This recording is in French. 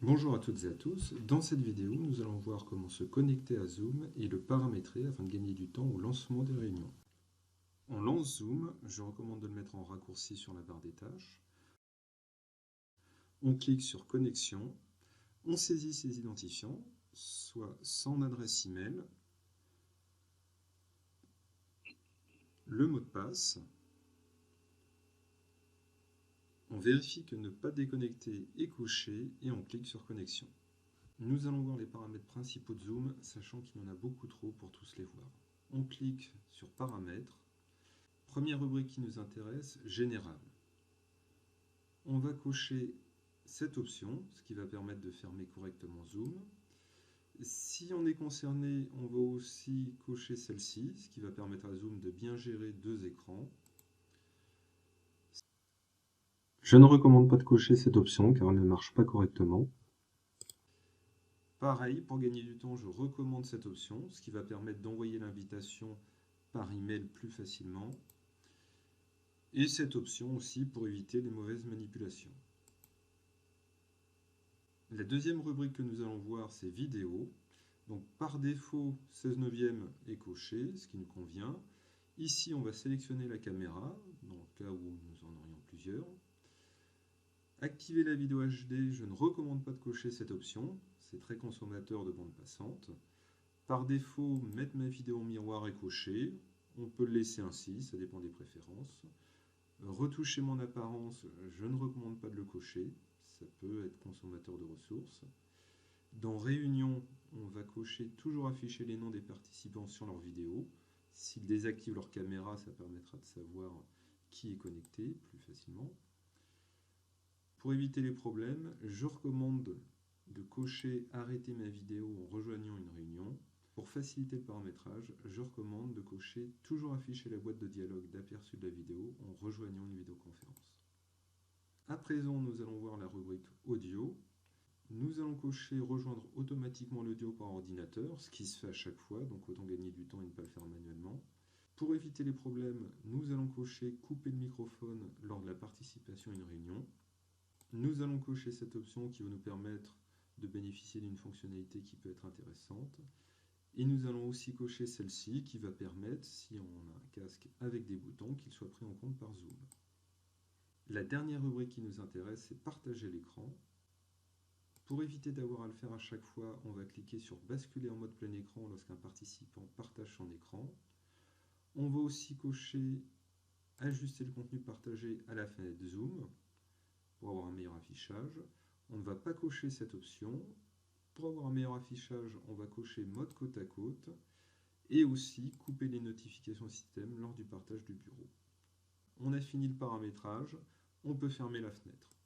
Bonjour à toutes et à tous. Dans cette vidéo, nous allons voir comment se connecter à Zoom et le paramétrer afin de gagner du temps au lancement des réunions. On lance Zoom, je recommande de le mettre en raccourci sur la barre des tâches. On clique sur Connexion, on saisit ses identifiants, soit son adresse email, le mot de passe. On vérifie que ne pas déconnecter est coché et on clique sur Connexion. Nous allons voir les paramètres principaux de Zoom, sachant qu'il y en a beaucoup trop pour tous les voir. On clique sur Paramètres. Première rubrique qui nous intéresse, Général. On va cocher cette option, ce qui va permettre de fermer correctement Zoom. Si on est concerné, on va aussi cocher celle-ci, ce qui va permettre à Zoom de bien gérer deux écrans. Je ne recommande pas de cocher cette option car elle ne marche pas correctement. Pareil, pour gagner du temps, je recommande cette option, ce qui va permettre d'envoyer l'invitation par email plus facilement. Et cette option aussi pour éviter les mauvaises manipulations. La deuxième rubrique que nous allons voir, c'est vidéo. Donc par défaut, 16 neuvième est coché, ce qui nous convient. Ici, on va sélectionner la caméra, dans le cas où nous en aurions plusieurs. Activer la vidéo HD, je ne recommande pas de cocher cette option, c'est très consommateur de bande passante. Par défaut, mettre ma vidéo en miroir est coché, on peut le laisser ainsi, ça dépend des préférences. Retoucher mon apparence, je ne recommande pas de le cocher, ça peut être consommateur de ressources. Dans Réunion, on va cocher toujours afficher les noms des participants sur leur vidéo. S'ils désactivent leur caméra, ça permettra de savoir qui est connecté plus facilement. Pour éviter les problèmes, je recommande de cocher arrêter ma vidéo en rejoignant une réunion. Pour faciliter le paramétrage, je recommande de cocher toujours afficher la boîte de dialogue d'aperçu de la vidéo en rejoignant une vidéoconférence. À présent, nous allons voir la rubrique audio. Nous allons cocher rejoindre automatiquement l'audio par ordinateur, ce qui se fait à chaque fois, donc autant gagner du temps et ne pas le faire manuellement. Pour éviter les problèmes, nous allons cocher couper le microphone lors de la participation à une réunion. Nous allons cocher cette option qui va nous permettre de bénéficier d'une fonctionnalité qui peut être intéressante. Et nous allons aussi cocher celle-ci qui va permettre, si on a un casque avec des boutons, qu'il soit pris en compte par Zoom. La dernière rubrique qui nous intéresse, c'est partager l'écran. Pour éviter d'avoir à le faire à chaque fois, on va cliquer sur basculer en mode plein écran lorsqu'un participant partage son écran. On va aussi cocher ajuster le contenu partagé à la fenêtre Zoom pour avoir un meilleur affichage. On ne va pas cocher cette option. Pour avoir un meilleur affichage, on va cocher mode côte à côte et aussi couper les notifications système lors du partage du bureau. On a fini le paramétrage, on peut fermer la fenêtre.